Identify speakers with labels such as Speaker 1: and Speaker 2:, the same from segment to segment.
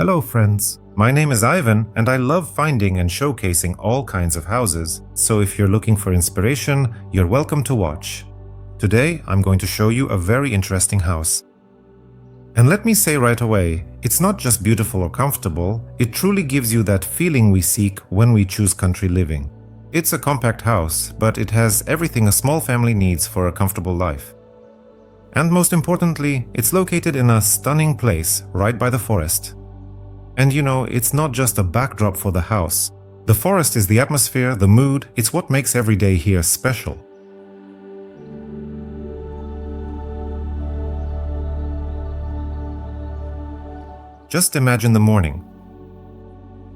Speaker 1: Hello friends, my name is Ivan and I love finding and showcasing all kinds of houses, so if you're looking for inspiration, you're welcome to watch. Today I'm going to show you a very interesting house. And let me say right away, it's not just beautiful or comfortable, it truly gives you that feeling we seek when we choose country living. It's a compact house, but it has everything a small family needs for a comfortable life. And most importantly, it's located in a stunning place right by the forest. And you know, it's not just a backdrop for the house. The forest is the atmosphere, the mood, it's what makes every day here special. Just imagine the morning.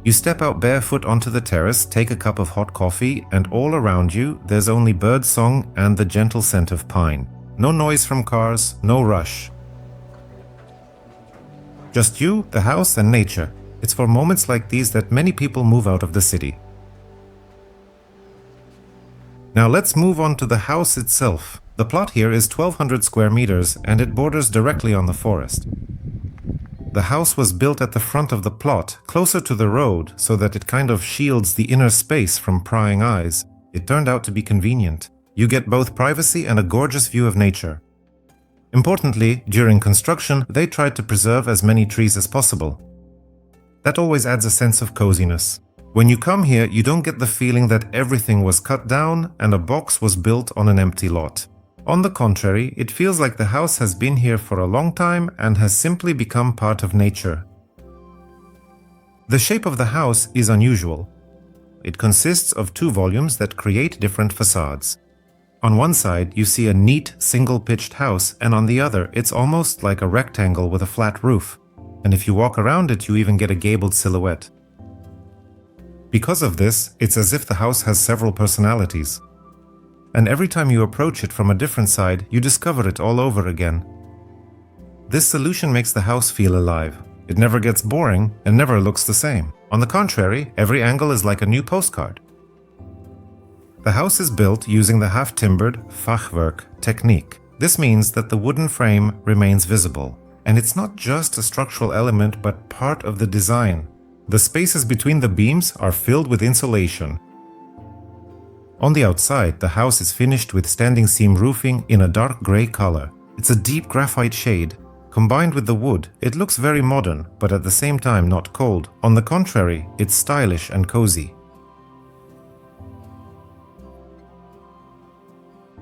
Speaker 1: You step out barefoot onto the terrace, take a cup of hot coffee, and all around you, there's only bird song and the gentle scent of pine. No noise from cars, no rush. Just you, the house, and nature. It's for moments like these that many people move out of the city. Now let's move on to the house itself. The plot here is 1,200 square meters and it borders directly on the forest. The house was built at the front of the plot, closer to the road, so that it kind of shields the inner space from prying eyes. It turned out to be convenient. You get both privacy and a gorgeous view of nature. Importantly, during construction, they tried to preserve as many trees as possible. That always adds a sense of coziness. When you come here, you don't get the feeling that everything was cut down and a box was built on an empty lot. On the contrary, it feels like the house has been here for a long time and has simply become part of nature. The shape of the house is unusual. It consists of two volumes that create different facades. On one side, you see a neat, single-pitched house, and on the other, it's almost like a rectangle with a flat roof. And if you walk around it, you even get a gabled silhouette. Because of this, it's as if the house has several personalities. And every time you approach it from a different side, you discover it all over again. This solution makes the house feel alive. It never gets boring and never looks the same. On the contrary, every angle is like a new postcard. The house is built using the half-timbered Fachwerk technique. This means that the wooden frame remains visible. And it's not just a structural element, but part of the design. The spaces between the beams are filled with insulation. On the outside, the house is finished with standing seam roofing in a dark gray color. It's a deep graphite shade. Combined with the wood, it looks very modern, but at the same time not cold. On the contrary, it's stylish and cozy.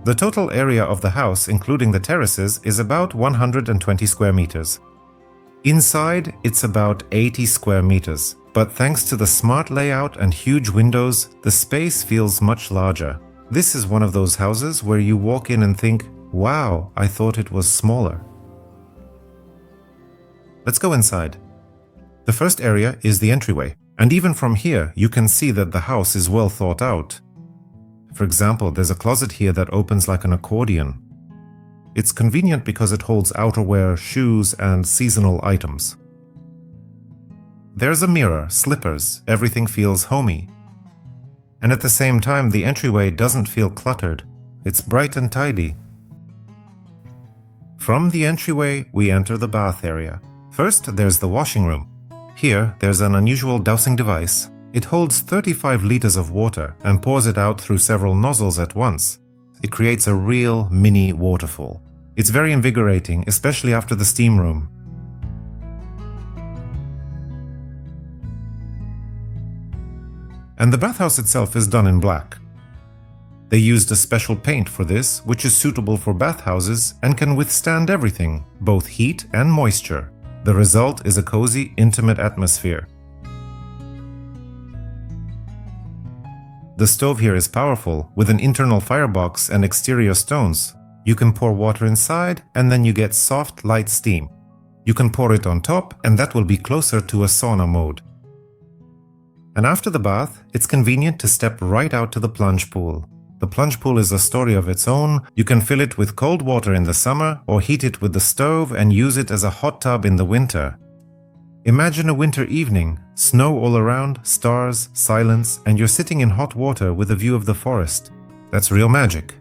Speaker 1: The total area of the house, including the terraces, is about 120 square meters. Inside, it's about 80 square meters, but thanks to the smart layout and huge windows, the space feels much larger. This is one of those houses where you walk in and think, wow, I thought it was smaller. Let's go inside. The first area is the entryway, and even from here, you can see that the house is well thought out. For example, there's a closet here that opens like an accordion. It's convenient because it holds outerwear, shoes, and seasonal items. There's a mirror, slippers, everything feels homey. And at the same time, the entryway doesn't feel cluttered. It's bright and tidy. From the entryway, we enter the bath area. First, there's the washing room. Here, there's an unusual dowsing device. It holds 35 liters of water and pours it out through several nozzles at once. It creates a real mini waterfall. It's very invigorating, especially after the steam room. And the bathhouse itself is done in black. They used a special paint for this, which is suitable for bathhouses and can withstand everything, both heat and moisture. The result is a cozy, intimate atmosphere. The stove here is powerful, with an internal firebox and exterior stones. You can pour water inside and then you get soft, light steam. You can pour it on top and that will be closer to a sauna mode. And after the bath, it's convenient to step right out to the plunge pool. The plunge pool is a story of its own. You can fill it with cold water in the summer or heat it with the stove and use it as a hot tub in the winter. Imagine a winter evening, snow all around, stars, silence, and you're sitting in hot water with a view of the forest. That's real magic.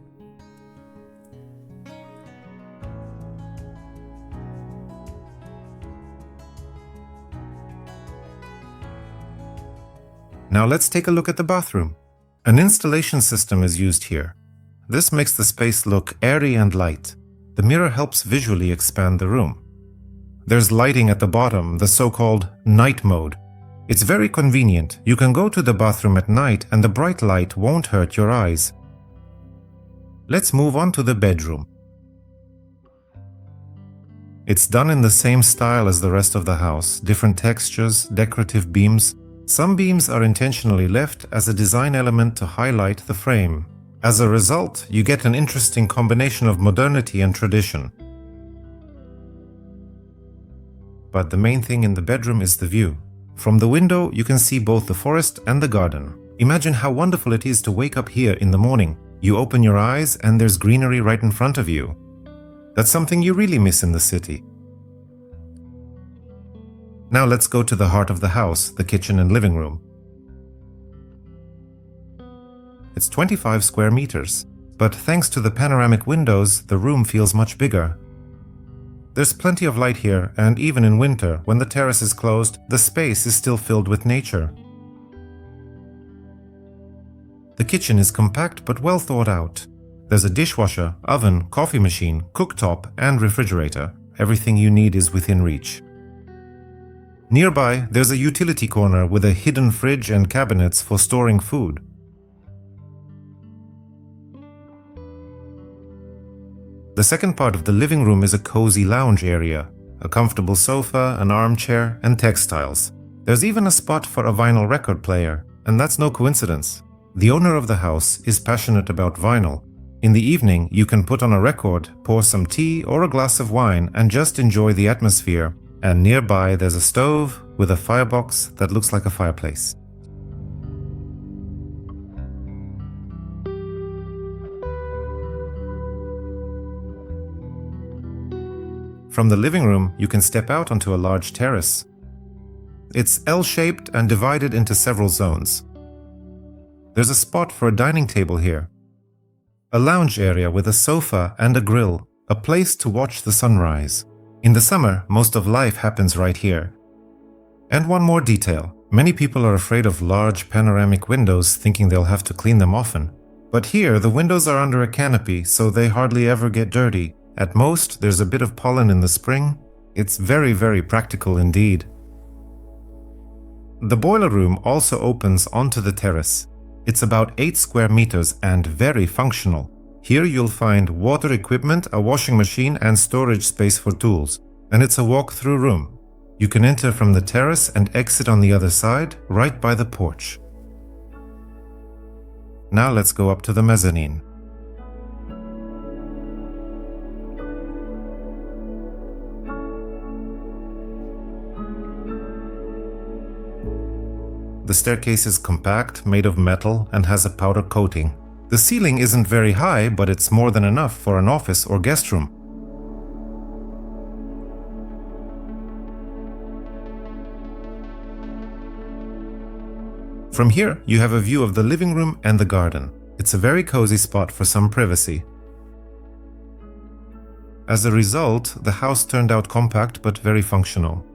Speaker 1: Now let's take a look at the bathroom. An installation system is used here. This makes the space look airy and light. The mirror helps visually expand the room. There's lighting at the bottom, the so-called night mode. It's very convenient. You can go to the bathroom at night and the bright light won't hurt your eyes. Let's move on to the bedroom. It's done in the same style as the rest of the house, different textures, decorative beams. Some beams are intentionally left as a design element to highlight the frame. As a result, you get an interesting combination of modernity and tradition. But the main thing in the bedroom is the view. From the window, you can see both the forest and the garden. Imagine how wonderful it is to wake up here in the morning. You open your eyes and there's greenery right in front of you. That's something you really miss in the city. Now let's go to the heart of the house, the kitchen and living room. It's 25 square meters, but thanks to the panoramic windows, the room feels much bigger. There's plenty of light here, and even in winter, when the terrace is closed, the space is still filled with nature. The kitchen is compact but well thought out. There's a dishwasher, oven, coffee machine, cooktop, and refrigerator. Everything you need is within reach. Nearby, there's a utility corner with a hidden fridge and cabinets for storing food. The second part of the living room is a cozy lounge area, a comfortable sofa, an armchair, and textiles. There's even a spot for a vinyl record player, and that's no coincidence. The owner of the house is passionate about vinyl. In the evening, you can put on a record, pour some tea or a glass of wine, and just enjoy the atmosphere. And nearby, there's a stove with a firebox that looks like a fireplace. From the living room, you can step out onto a large terrace. It's L-shaped and divided into several zones. There's a spot for a dining table here. A lounge area with a sofa and a grill, a place to watch the sunrise. In the summer, most of life happens right here. And one more detail. Many people are afraid of large panoramic windows, thinking they'll have to clean them often. But here, the windows are under a canopy, so they hardly ever get dirty. At most, there's a bit of pollen in the spring. It's very, very practical indeed. The boiler room also opens onto the terrace. It's about 8 square meters and very functional. Here you'll find water equipment, a washing machine, and storage space for tools. And it's a walk-through room. You can enter from the terrace and exit on the other side, right by the porch. Now let's go up to the mezzanine. The staircase is compact, made of metal, and has a powder coating. The ceiling isn't very high, but it's more than enough for an office or guest room. From here, you have a view of the living room and the garden. It's a very cozy spot for some privacy. As a result, the house turned out compact but very functional.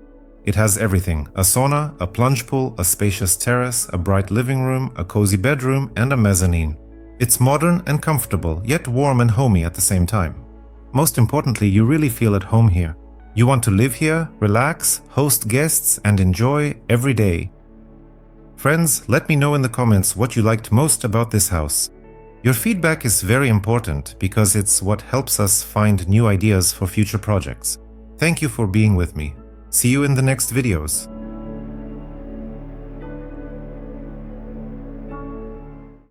Speaker 1: It has everything: a sauna, a plunge pool, a spacious terrace, a bright living room, a cozy bedroom, and a mezzanine. It's modern and comfortable, yet warm and homey at the same time. Most importantly, you really feel at home here. You want to live here, relax, host guests, and enjoy every day. Friends, let me know in the comments what you liked most about this house. Your feedback is very important because it's what helps us find new ideas for future projects. Thank you for being with me. See you in the next videos.